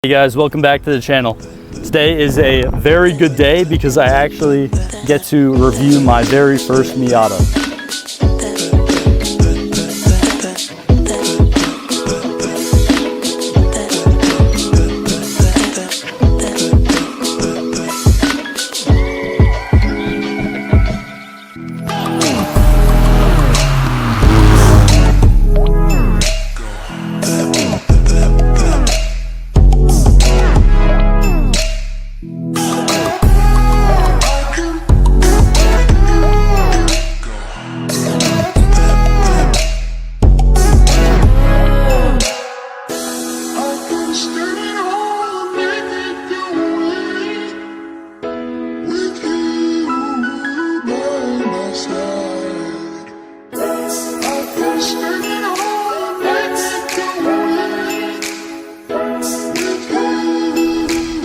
Hey guys, welcome back to the channel. Today is a very good day because I actually get to review my very first Miata.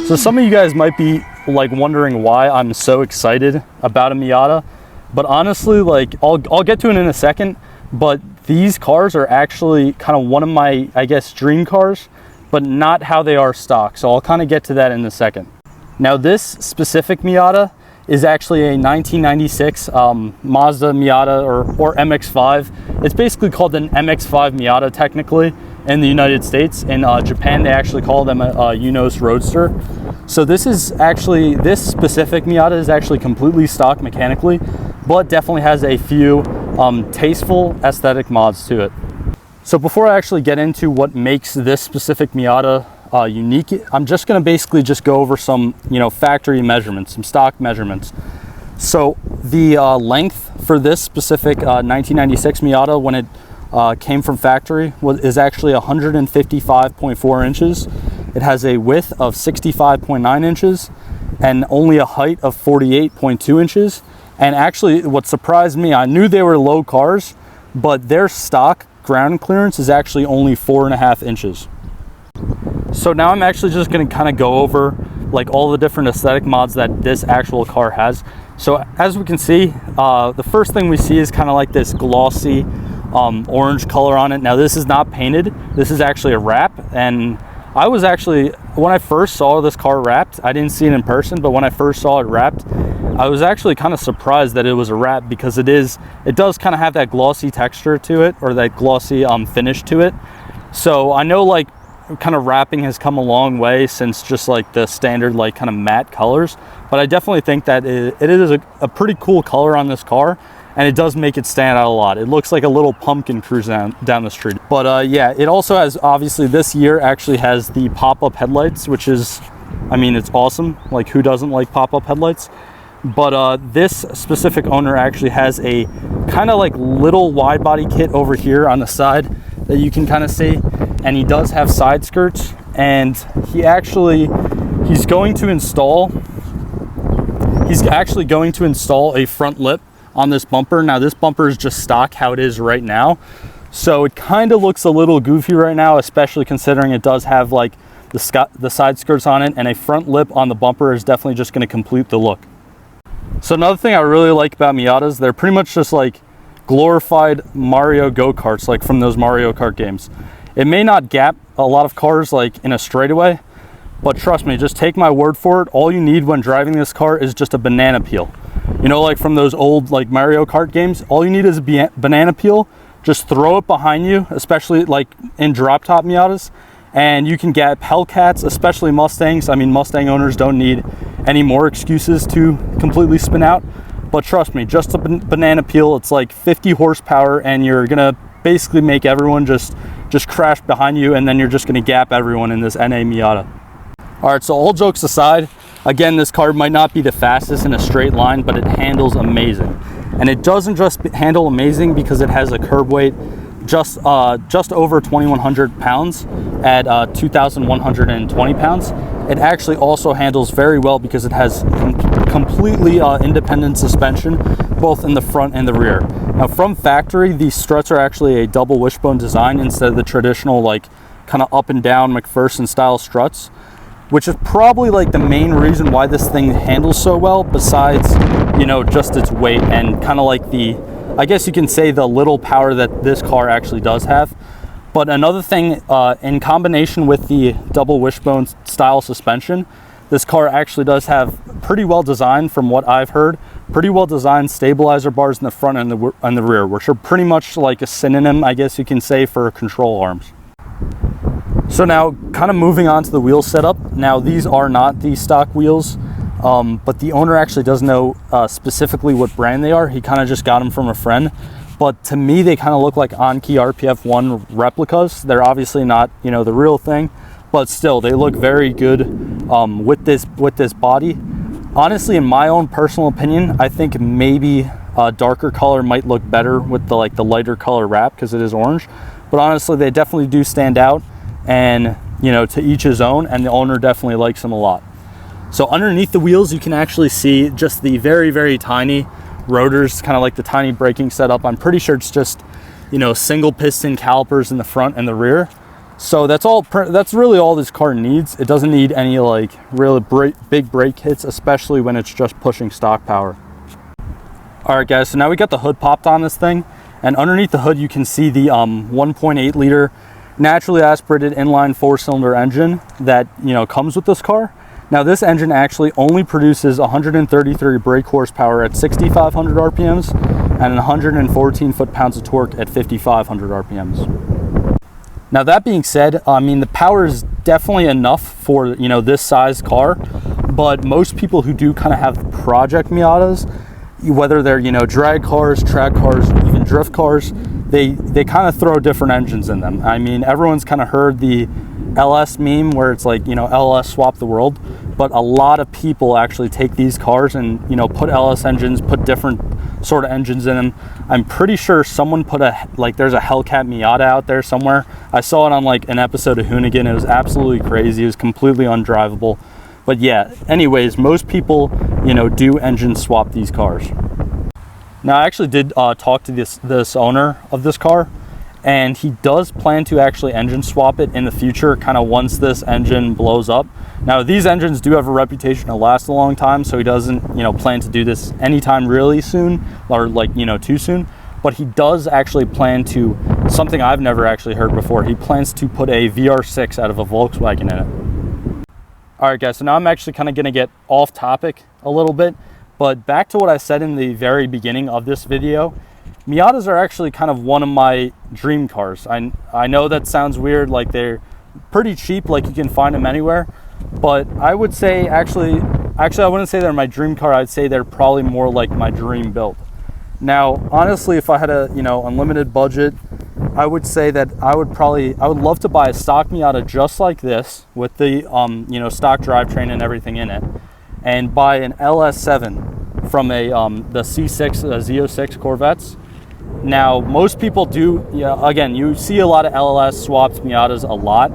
So some of you guys might be like wondering why I'm so excited about a Miata, but honestly, like I'll get to it in a second, but these cars are actually kind of one of my, I guess, dream cars, but not how they are stock. So I'll kind of get to that in a second. Now this specific Miata is actually a 1996 Mazda Miata or MX-5. It's basically called an MX-5 Miata technically in the United States. In Japan, they actually call them a Unos Roadster. So this specific Miata is actually completely stock mechanically, but definitely has a few tasteful aesthetic mods to it. So before I actually get into what makes this specific Miata unique, I'm just going to basically just go over some, factory measurements, some stock measurements. So the length for this specific 1996 Miata when it came from factory is actually 155.4 inches. It has a width of 65.9 inches and only a height of 48.2 inches. And actually what surprised me, I knew they were low cars, but their stock ground clearance is actually only 4.5 inches. So now I'm actually just going to kind of go over like all the different aesthetic mods that this actual car has. So as we can see, the first thing we see is kind of like this glossy orange color on it. Now this is not painted, this is actually a wrap, and I was actually, when I first saw this car wrapped, I didn't see it in person, but when I first saw it wrapped, I was actually kind of surprised that it was a wrap because it does kind of have that glossy texture to it, or that glossy finish to it. So I know like kind of wrapping has come a long way since just like the standard like kind of matte colors, but I definitely think that it is a pretty cool color on this car, and it does make it stand out a lot. It looks like a little pumpkin cruising down the street. But yeah, it also has, obviously this year actually has the pop-up headlights, which is, I mean, it's awesome. Like who doesn't like pop-up headlights? But this specific owner actually has a kind of like little wide body kit over here on the side that you can kind of see. And he does have side skirts, and he's actually going to install a front lip on this bumper. Now this bumper is just stock how it is right now, so it kind of looks a little goofy right now, especially considering it does have like the side skirts on it, and a front lip on the bumper is definitely just going to complete the look. So another thing I really like about Miatas, they're pretty much just like glorified Mario go-karts, like from those Mario Kart games. It may not gap a lot of cars like in a straightaway, but trust me, just take my word for it, all you need when driving this car is just a banana peel. Like from those old like Mario Kart games, all you need is a banana peel. Just throw it behind you, especially like in drop top Miatas, and you can get Hellcats, especially Mustangs. I mean, Mustang owners don't need any more excuses to completely spin out, but trust me, just a banana peel, it's like 50 horsepower, and you're gonna basically make everyone just crash behind you, and then you're just gonna gap everyone in this NA Miata. All right, so all jokes aside, again, this car might not be the fastest in a straight line, but it handles amazing. And it doesn't just handle amazing because it has a curb weight just over 2,100 pounds at 2,120 pounds. It actually also handles very well because it has completely independent suspension, both in the front and the rear. Now from factory, these struts are actually a double wishbone design instead of the traditional like kind of up and down McPherson style struts, which is probably like the main reason why this thing handles so well, besides, just its weight and kind of like the, I guess you can say, the little power that this car actually does have. But another thing, in combination with the double wishbone style suspension, this car actually does have pretty well designed, from what I've heard, pretty well designed stabilizer bars in the front and the rear, which are pretty much like a synonym, I guess you can say, for control arms. So now, kind of moving on to the wheel setup. Now, these are not the stock wheels, but the owner actually does know specifically what brand they are. He kind of just got them from a friend. But to me, they kind of look like Anki RPF1 replicas. They're obviously not, you know, the real thing, but still, they look very good with this body. Honestly, in my own personal opinion, I think maybe a darker color might look better with the lighter color wrap, because it is orange. But honestly, they definitely do stand out, and you know, to each his own, and the owner definitely likes them a lot. So underneath the wheels, you can actually see just the very, very tiny rotors, kind of like the tiny braking setup. I'm pretty sure it's just, you know, single piston calipers in the front and the rear. So that's really all this car needs. It doesn't need any like really big brake hits, especially when it's just pushing stock power. All right, guys, so now we got the hood popped on this thing, and underneath the hood you can see the 1.8 liter naturally aspirated inline 4-cylinder engine that, you know, comes with this car. Now, this engine actually only produces 133 brake horsepower at 6,500 RPMs and 114 foot-pounds of torque at 5,500 RPMs. Now, that being said, I mean, the power is definitely enough for, you know, this size car, but most people who do kind of have project Miatas, whether they're, you know, drag cars, track cars, even drift cars, they kind of throw different engines in them. I mean, everyone's kind of heard the LS meme where it's like, you know, LS swap the world, but a lot of people actually take these cars and, you know, put LS engines, put different sort of engines in them. I'm pretty sure someone put there's a Hellcat Miata out there somewhere. I saw it on like an episode of Hoonigan. It was absolutely crazy. It was completely undrivable. But yeah, anyways, most people, you know, do engine swap these cars. Now, I actually did talk to this owner of this car, and he does plan to actually engine swap it in the future, kind of once this engine blows up. Now, these engines do have a reputation to last a long time, so he doesn't, you know, plan to do this anytime really soon, or like, you know, too soon. But he does actually plan to, something I've never actually heard before, he plans to put a VR6 out of a Volkswagen in it. All right, guys, so now I'm actually kind of going to get off topic a little bit, but back to what I said in the very beginning of this video. Miatas are actually kind of one of my dream cars. I know that sounds weird, like they're pretty cheap, like you can find them anywhere, but I would say actually I wouldn't say they're my dream car. I'd say they're probably more like my dream build. Now, honestly, if I had a, you know, unlimited budget, I would say that I would love to buy a stock Miata just like this with the you know, stock drivetrain and everything in it, and buy an LS7 from the C6 Z06 Corvettes. Now, most people do, yeah, again, you see a lot of LS swapped Miatas a lot,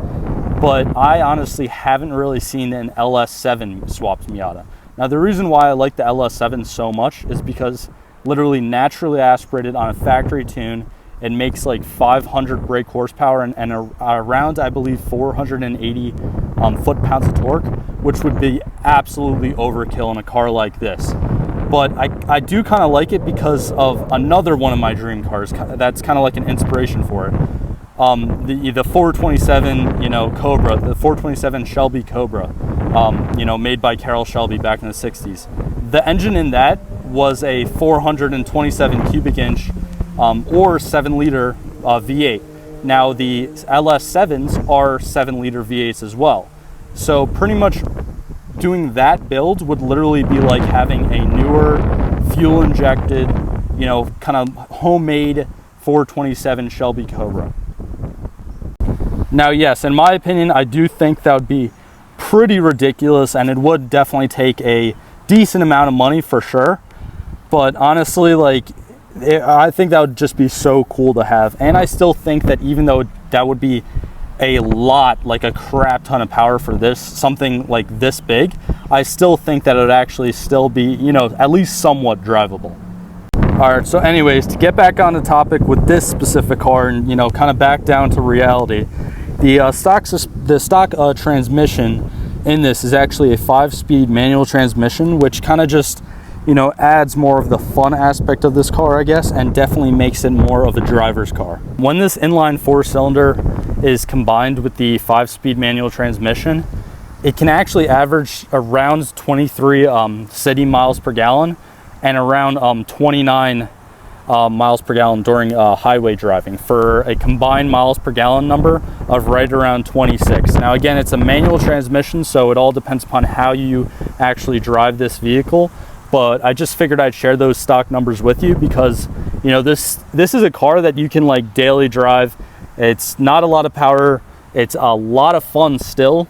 but I honestly haven't really seen an LS7 swapped Miata. Now, the reason why I like the LS7 so much is because literally naturally aspirated on a factory tune, it makes like 500 brake horsepower and around, I believe, 480 foot-pounds of torque, which would be absolutely overkill in a car like this. But I do kind of like it because of another one of my dream cars that's kind of like an inspiration for it. The 427, you know, Cobra, the 427 Shelby Cobra, you know, made by Carroll Shelby back in the 60s. The engine in that was a 427 cubic inch or 7-liter V8. Now, the LS7s are 7-liter V8s as well. So pretty much doing that build would literally be like having a newer fuel injected, you know, kind of homemade 427 Shelby Cobra. Now, yes, in my opinion, I do think that would be pretty ridiculous, and it would definitely take a decent amount of money for sure. But honestly, like, I think that would just be so cool to have. And I still think that even though that would be a lot, like a crap ton of power for this, something like this big, I still think that it would actually still be, you know, at least somewhat drivable. All right, so anyways, to get back on the topic with this specific car and, you know, kind of back down to reality, the stock transmission in this is actually a 5-speed manual transmission, which kind of just you know, adds more of the fun aspect of this car, I guess, and definitely makes it more of a driver's car. When this inline 4-cylinder is combined with the 5-speed manual transmission, it can actually average around 23 city miles per gallon and around 29 miles per gallon during highway driving, for a combined miles per gallon number of right around 26. Now again, it's a manual transmission, so it all depends upon how you actually drive this vehicle, but I just figured I'd share those stock numbers with you because, you know, this is a car that you can like daily drive. It's not a lot of power, it's a lot of fun still,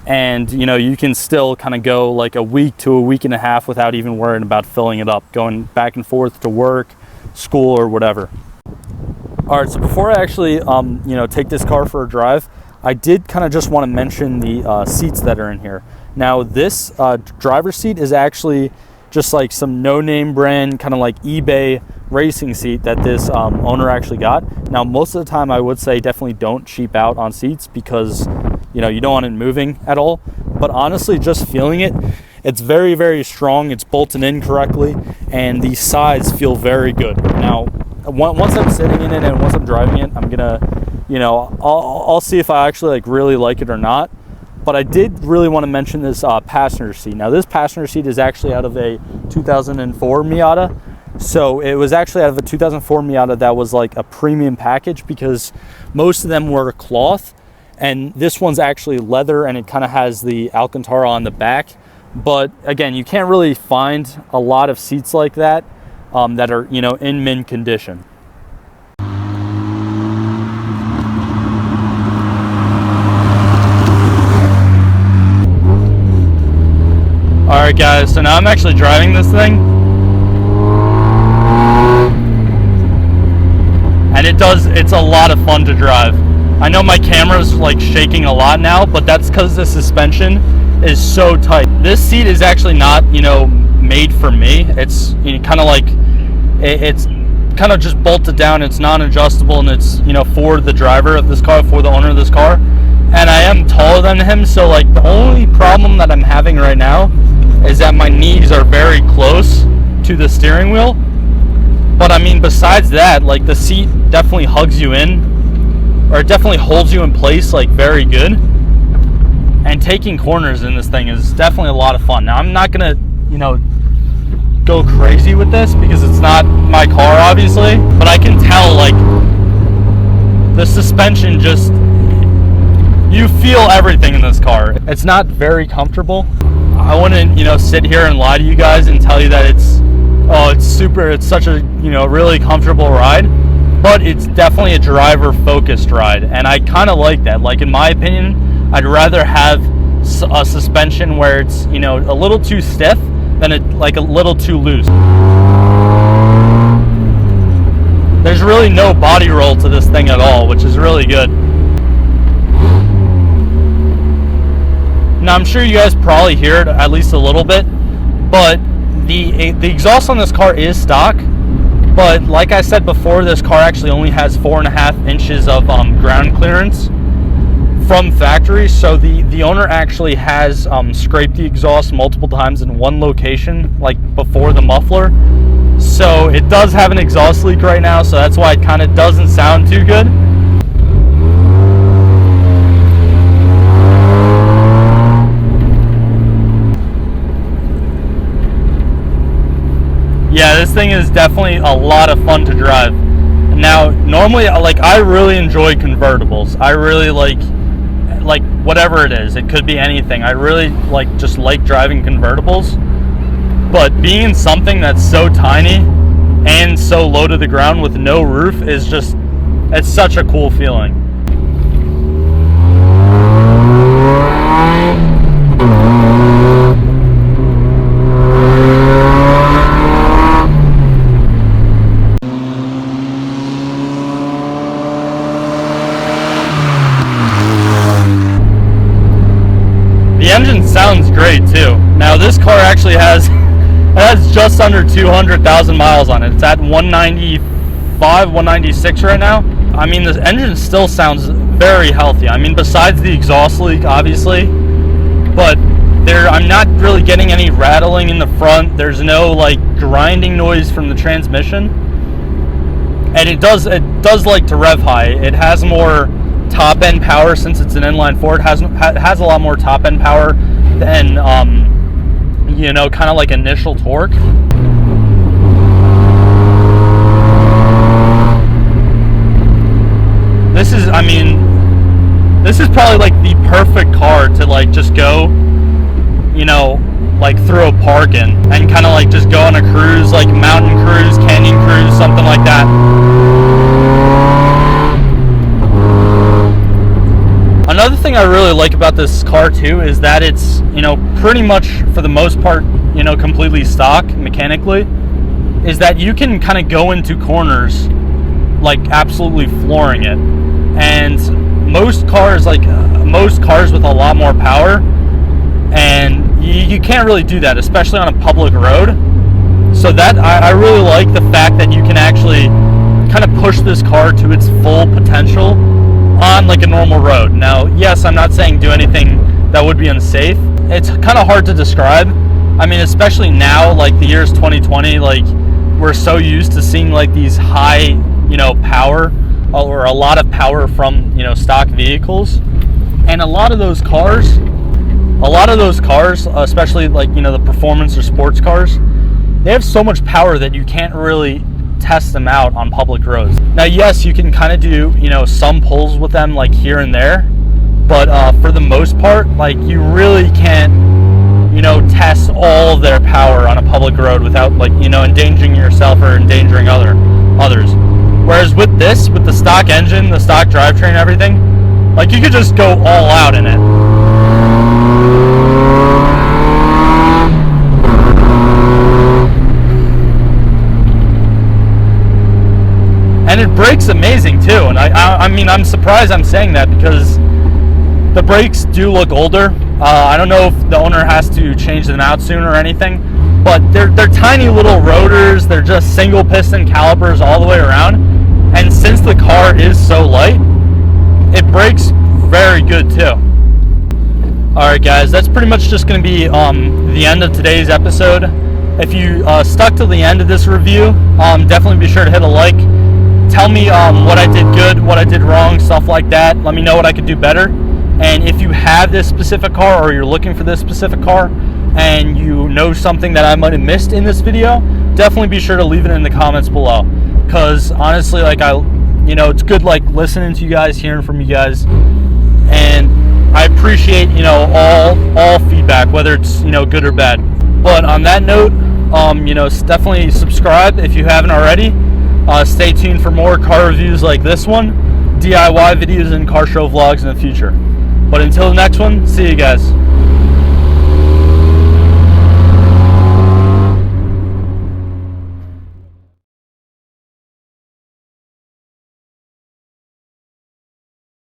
and you know, you can still kind of go like a week to a week and a half without even worrying about filling it up, going back and forth to work, school, or whatever. All right, so before I actually you know, take this car for a drive, I did kind of just want to mention the seats that are in here. Now this driver's seat is actually just like some no-name brand kind of like eBay racing seat that this owner actually got. Now most of the time I would say definitely don't cheap out on seats because, you know, you don't want it moving at all, but honestly just feeling it, it's very, very strong. It's bolted in correctly, and the sides feel very good. Now, once I'm sitting in it and once I'm driving it, I'm gonna, you know, I'll see if I actually like really like it or not. But I did really want to mention this passenger seat. Now, this passenger seat is actually out of a 2004 Miata. So it was actually out of a 2004 Miata that was like a premium package because most of them were cloth, and this one's actually leather, and it kind of has the Alcantara on the back. But again, you can't really find a lot of seats like that that are, you know, in mint condition. All right, guys, so now I'm actually driving this thing, and it's a lot of fun to drive. I know my camera's like shaking a lot now, but that's because the suspension is so tight. This seat is actually not, you know, made for me. It's, you know, kind of like, it's kind of just bolted down. It's non-adjustable, and it's, you know, for the driver of this car, for the owner of this car. And I am taller than him, so like the only problem that I'm having right now is that my knees are very close to the steering wheel. But I mean, besides that, like the seat definitely hugs you in, or it definitely holds you in place like very good. And taking corners in this thing is definitely a lot of fun. Now, I'm not gonna, you know, go crazy with this because it's not my car, obviously, but I can tell like the suspension just, you feel everything in this car. It's not very comfortable. I wouldn't, you know, sit here and lie to you guys and tell you that it's such a, you know, really comfortable ride, but it's definitely a driver focused ride, and I kind of like that. Like, in my opinion, I'd rather have a suspension where it's, you know, a little too stiff than like a little too loose. There's really no body roll to this thing at all, which is really good. Now, I'm sure you guys probably hear it at least a little bit, but the exhaust on this car is stock. But like I said before, this car actually only has 4.5 inches of ground clearance from factory. So the owner actually has scraped the exhaust multiple times in one location, like before the muffler. So it does have an exhaust leak right now, so that's why it kind of doesn't sound too good. Yeah, this thing is definitely a lot of fun to drive. Now, normally, like, I really enjoy convertibles. I really like whatever it is. It could be anything. I really just like driving convertibles. But being in something that's so tiny and so low to the ground with no roof is just, it's such a cool feeling. The engine sounds great too. Now, this car actually has just under 200,000 miles on it. It's at 195, 196 right now. I mean, this engine still sounds very healthy. I mean, besides the exhaust leak, obviously, but I'm not really getting any rattling in the front. There's no like grinding noise from the transmission, and it does like to rev high. It has more top end power since it's an inline four. It has a lot more top end power than you know, kind of like initial torque. This is, I mean, this is probably like the perfect car to like just go, you know, like through a park in and kind of like just go on a cruise, like mountain cruise, canyon cruise, something like that. Another thing I really like about this car too is that it's, you know, pretty much for the most part, you know, completely stock mechanically, is that you can kind of go into corners like absolutely flooring it. And most cars with a lot more power, and you can't really do that, especially on a public road. So that I really like the fact that you can actually kind of push this car to its full potential on like a normal road. Now, yes, I'm not saying do anything that would be unsafe. It's kind of hard to describe. I mean, especially now, like the year's 2020, like we're so used to seeing like these high, you know, power or a lot of power from, you know, stock vehicles. And a lot of those cars, especially like, you know, the performance or sports cars, they have so much power that you can't really test them out on public roads. Now, yes, you can kind of do, you know, some pulls with them like here and there, but for the most part, like you really can't, you know, test all of their power on a public road without like, you know, endangering yourself or endangering others. Whereas with this, with the stock engine, the stock drivetrain, everything, like you could just go all out in it. And it brakes amazing too. And I mean, I'm surprised I'm saying that because the brakes do look older. I don't know if the owner has to change them out soon or anything, but they're tiny little rotors. They're just single piston calipers all the way around. And since the car is so light, it brakes very good too. Alright guys, that's pretty much just going to be the end of today's episode. If you stuck to the end of this review, definitely be sure to hit a like. Tell me what I did good, what I did wrong, stuff like that. Let me know what I could do better. And if you have this specific car or you're looking for this specific car and you know something that I might have missed in this video, definitely be sure to leave it in the comments below. Because honestly, like you know, it's good like listening to you guys, hearing from you guys, and I appreciate, you know, all feedback, whether it's, you know, good or bad. But on that note, you know, definitely subscribe if you haven't already. Stay tuned for more car reviews like this one, DIY videos and car show vlogs in the future. But until the next one, see you guys.